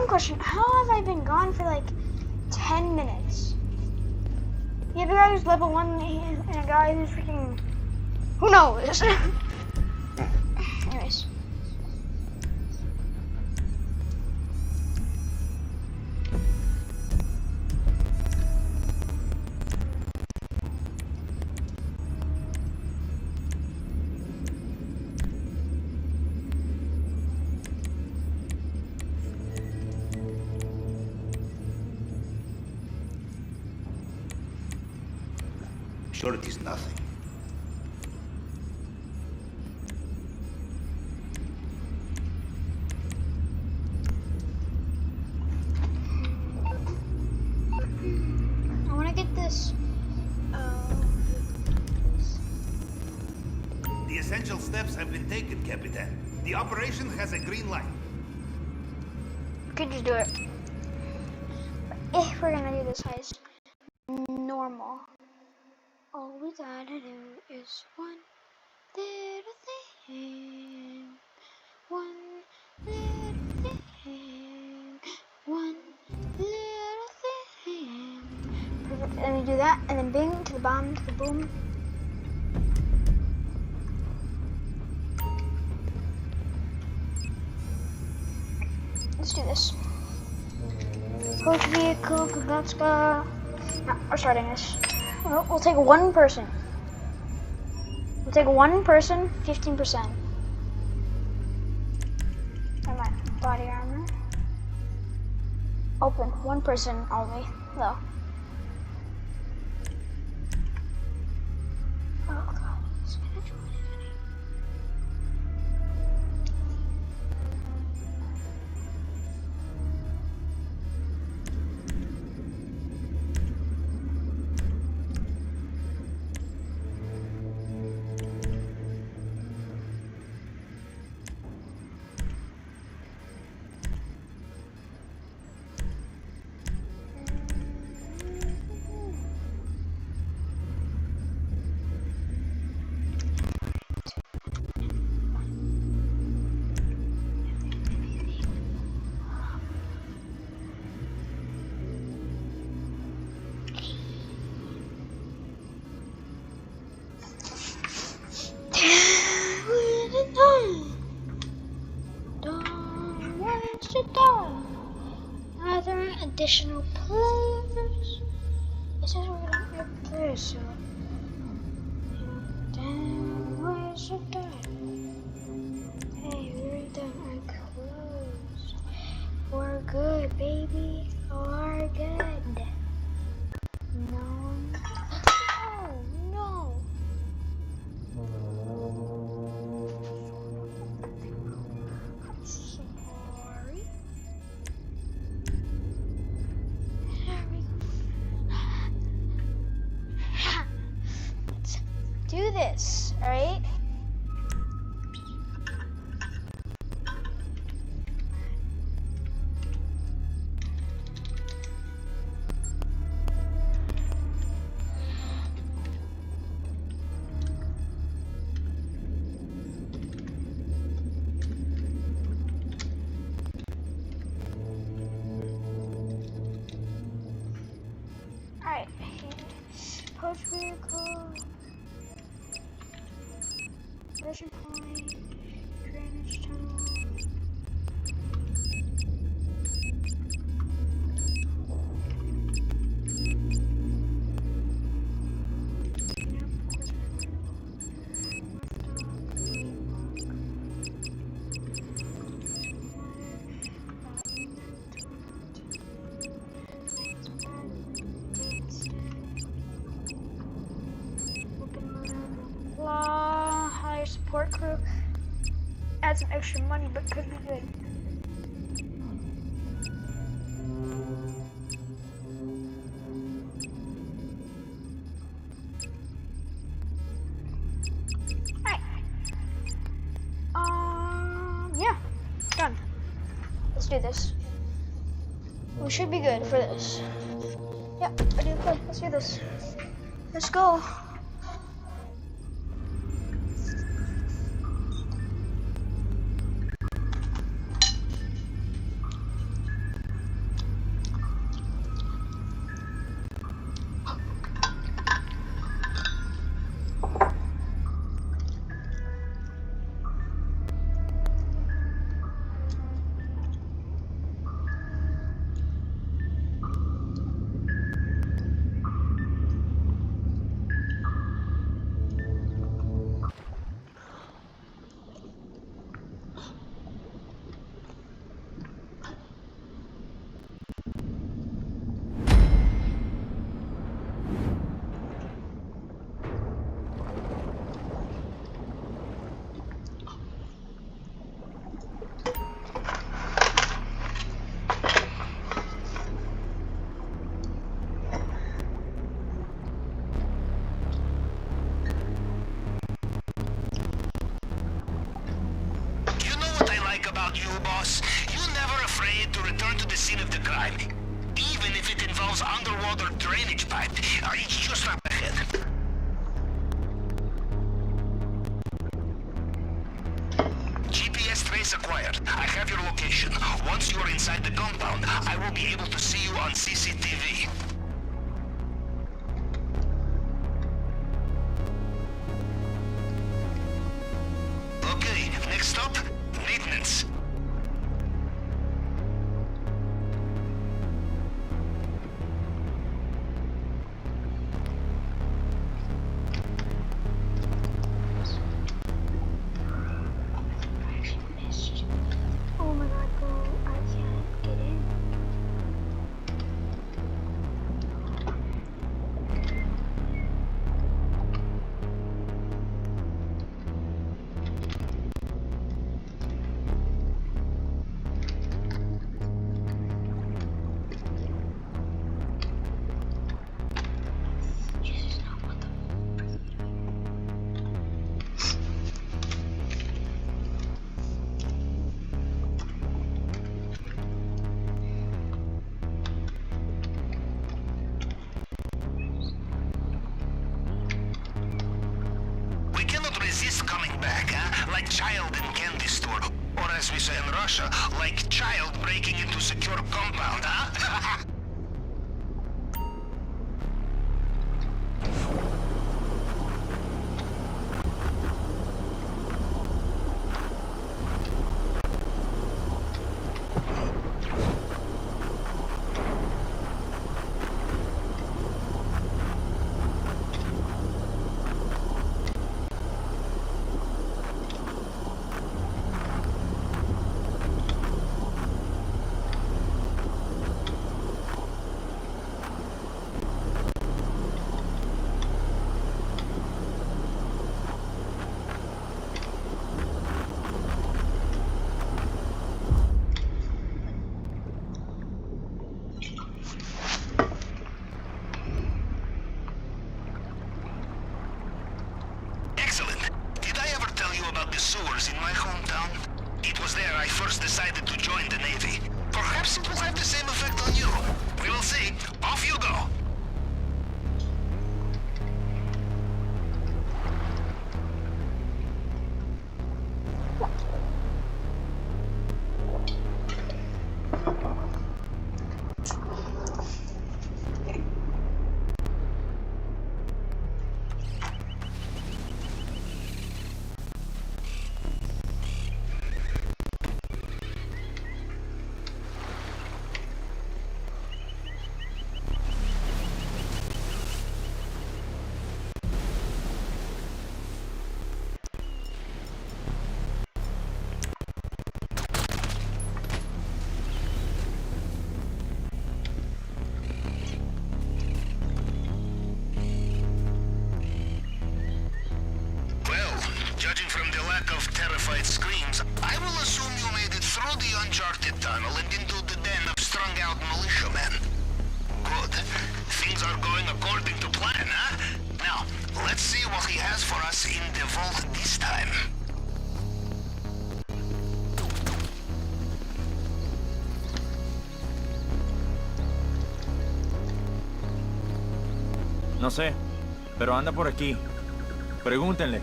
question. How have I been gone for like 10 minutes? You have a guy who's level 1 and a guy who's freaking... Who knows? Anyways. Sure it is nothing. I want to get this. The essential steps have been taken, Capitan. The operation has a green light. We could just do it. But if we're gonna do this heist, normal. All we gotta do is one little thing, one little thing, one little thing. Perfect. Then we do that, and then bing to the bomb to the boom. Let's do this. Coach vehicle, let's go. No, we're starting this. We'll take one person. We'll take one person, 15%. And my body armor. Open, one person only, though. Oh god, it's gonna join it. Additional players. It says we're gonna get players, so damn, where's it done? Hey, we're done. We're close. We're good, baby. We're good. No, no. I'm sorry. Let's do this, alright? Alright, post vehicle, vision point, drainage tunnel. Hire support crew. Add some extra money, but could be good. Alright. Yeah. Done. Let's do this. We should be good for this. Yep, ready to play. Let's do this. Let's go. about you, boss. You're never afraid to return to the scene of the crime. Even if it involves underwater drainage pipe. It's just up ahead. GPS trace acquired. I have your location. Once you are inside the compound, I will be able to see you on CCTV. Okay, next stop, maintenance. Oh my god, bro, I can't get in. Jesus, no, what the frick are you doing? We cannot resist coming back, huh? Like child in candy store. Or as we say in Russia, like child breaking into secure compound, huh? Excellent. Did I ever tell you about the sewers in my hometown? It was there I first decided to join the Navy. Perhaps it will have the same effect on you. We will see. Off you go. Judging from the lack of terrified screams, I will assume you made it through the uncharted tunnel and into the den of strung-out militiamen. Good. Things are going according to plan, huh? Now, let's see what he has for us in the vault this time. No sé, pero anda por aquí. Pregúntenle.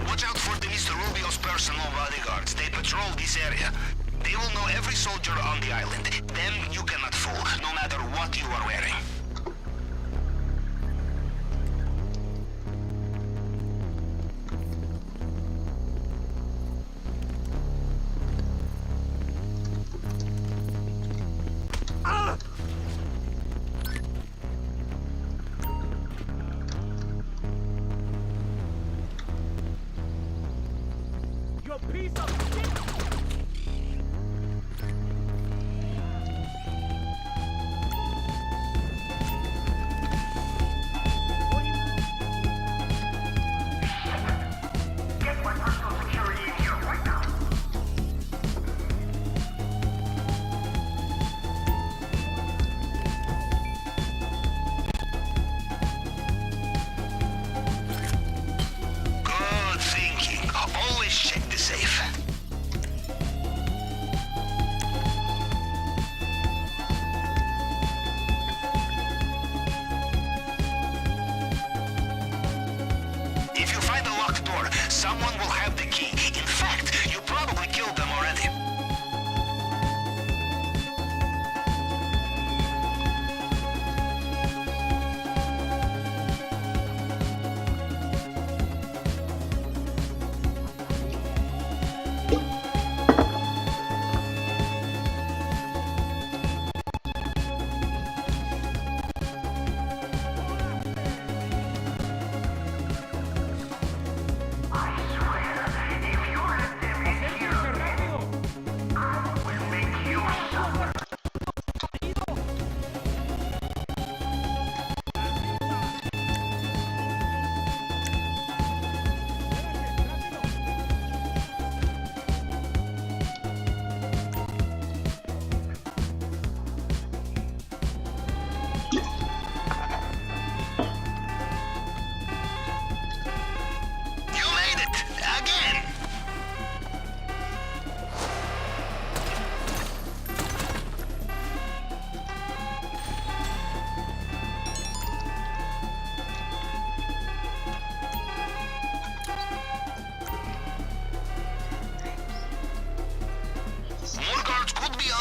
Watch out for the Mr. Rubio's personal bodyguards. They patrol this area. They will know every soldier on the island. Them you cannot fool, no matter what you are wearing. You piece of shit!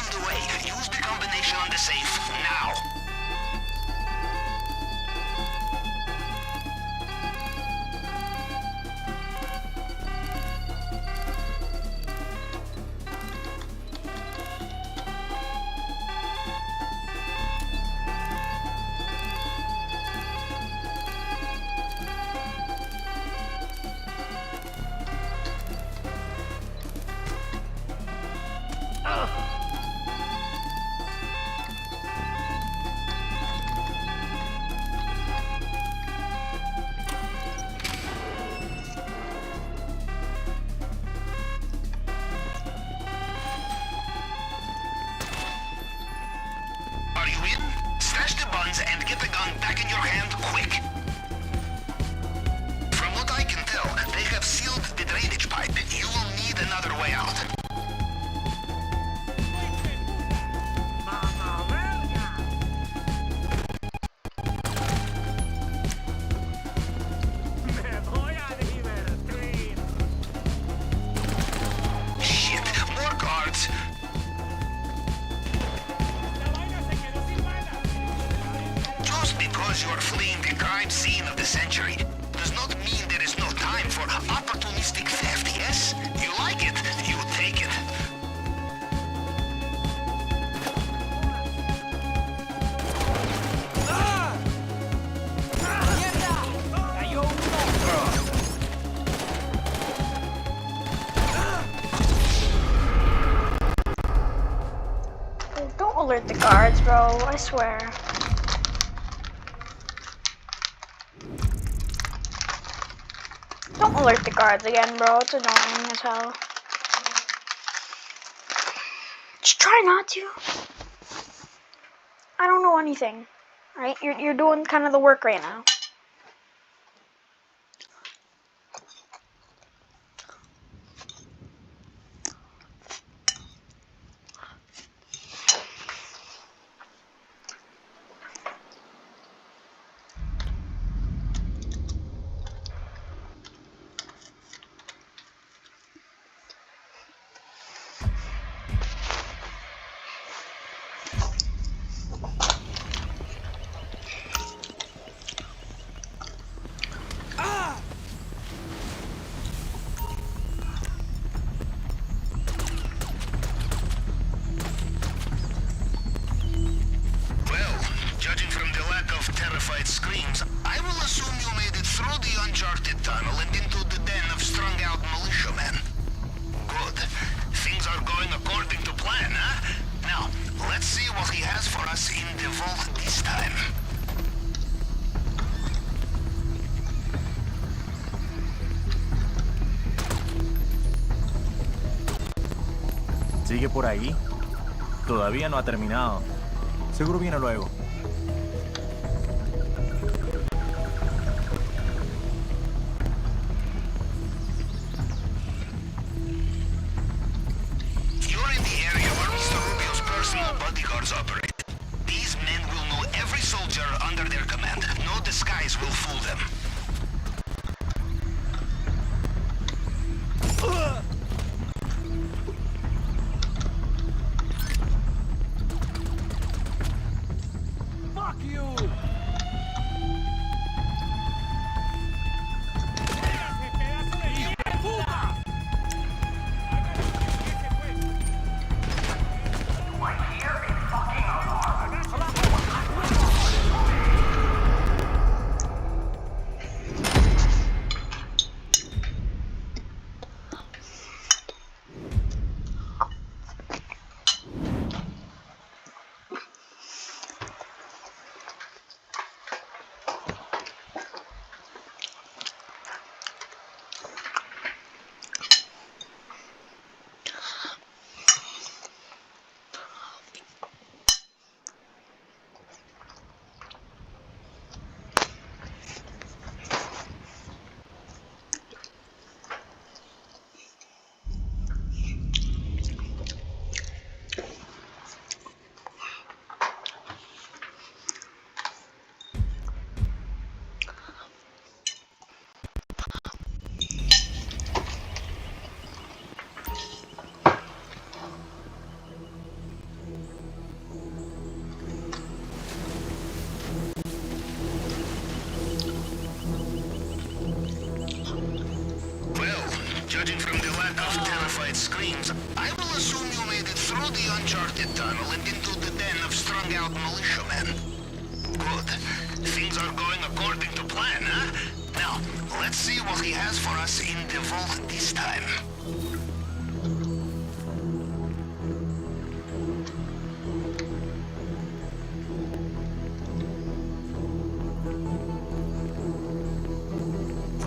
the way. Use the combination on the safe now. Are you in? Stash the buns and get the gun back in your hand quick. From what I can tell, they have sealed the drainage pipe. You will need another way out. Shit, more guards. Just because you're fleeing the crime scene of the century does not mean there is no time for opportunistic theft, yes? You like it, you take it. Oh, don't alert the guards, bro. I swear. Don't alert the guards again, bro. It's annoying as hell. Just try not to. I don't know anything. Right? You're doing kind of the work right now. Well, judging from the lack of terrified screams, I will assume you made it through the uncharted tunnel and into the den of strung-out militiamen. Good. Things are going according to plan, huh? Now, let's see what he has for us in the vault this time. ¿Sigue por ahí? Todavía no ha terminado. Seguro viene luego. You're in the area where Mr. Rubio's personal bodyguards operate. These men will know every soldier under their command. No disguise will fool them. Fuck you! charted tunnel and into the den of strung-out militiamen. Good. Things are going according to plan, huh? Now, let's see what he has for us in the vault this time.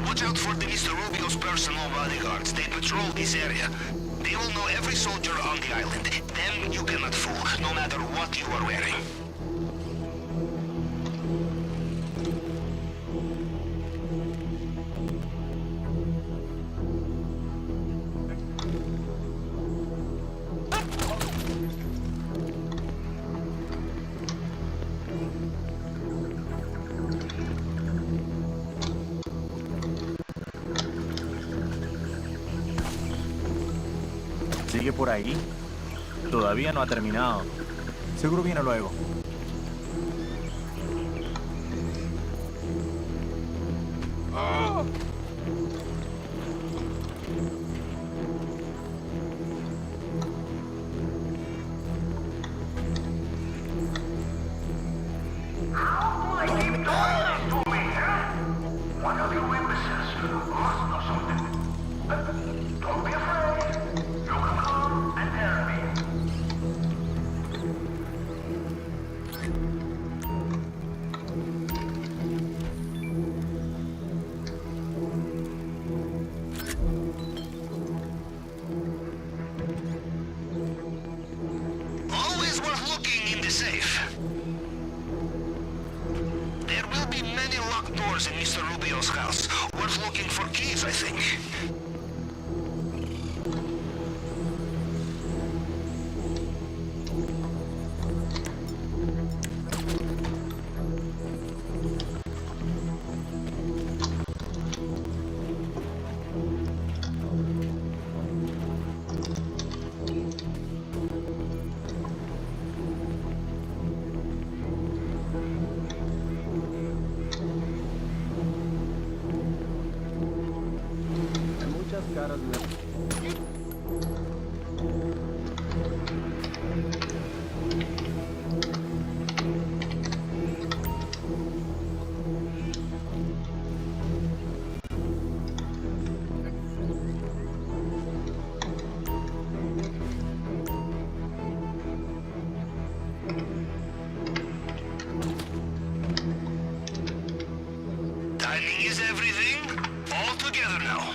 Watch out for the Mr. Rubio's personal bodyguards. They patrol this area. They will know every soldier on the island. Them you cannot fool, no matter what you are wearing. Sigue por ahí. Todavía no ha terminado. Seguro viene luego. Always worth looking in the safe. There will be many locked doors in Mr. Rubio's house. Worth looking for keys, I think. Timing is everything. All together now.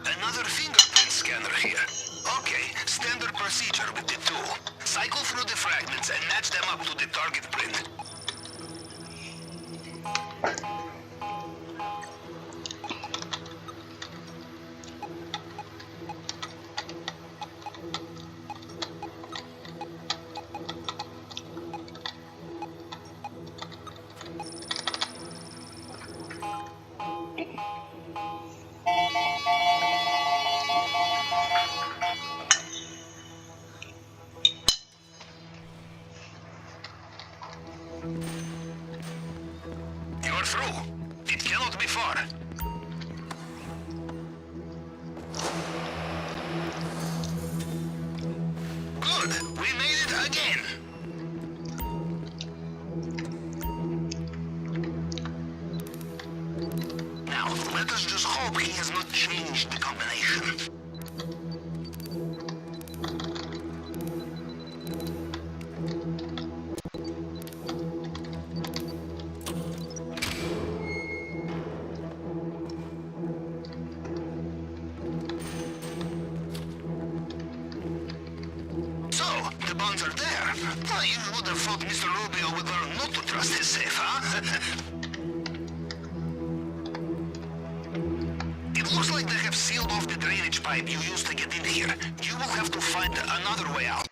Another fingerprint scanner here. Okay, standard procedure with the tool. Cycle through the fragments and match them up to the target print. Good. We made it again. Now, let us just hope he has not changed the combination. So, the bonds are there. You would have thought Mr. Rubio would learn not to trust his safe, huh? It looks like they have sealed off the drainage pipe you used to get in here. You will have to find another way out.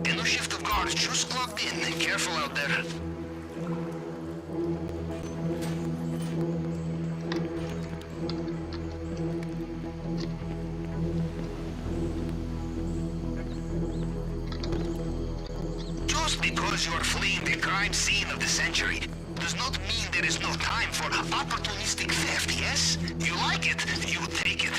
And no shift of guards just clocked in. Careful out there. Just because you are fleeing the crime scene of the century does not mean there is no time for opportunistic theft, yes? You like it, you take it.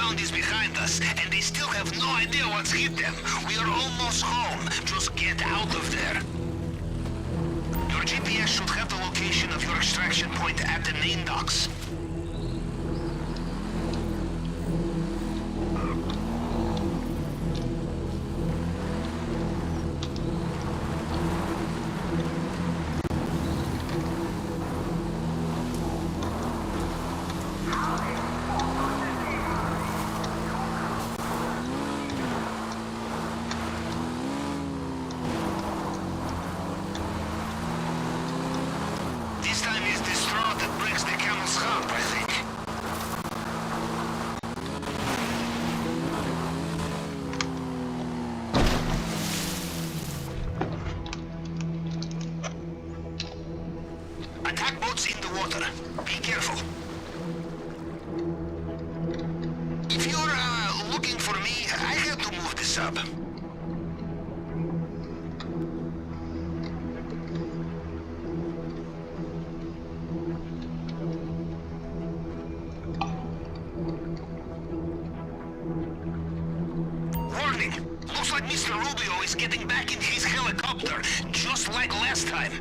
found is behind us, and they still have no idea what's hit them. We are almost home. Just get out of there. Your GPS should have the location of your extraction point at the main docks. This time is the straw that breaks the camel's heart, I think. Attack boats in the water. Be careful. If you're looking for me, I had to move the sub. Warning! Looks like Mr. Rubio is getting back in his helicopter, just like last time.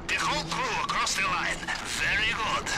The whole crew across the line. Very good.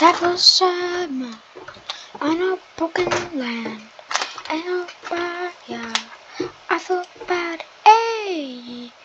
That was summer on a broken land, and a fire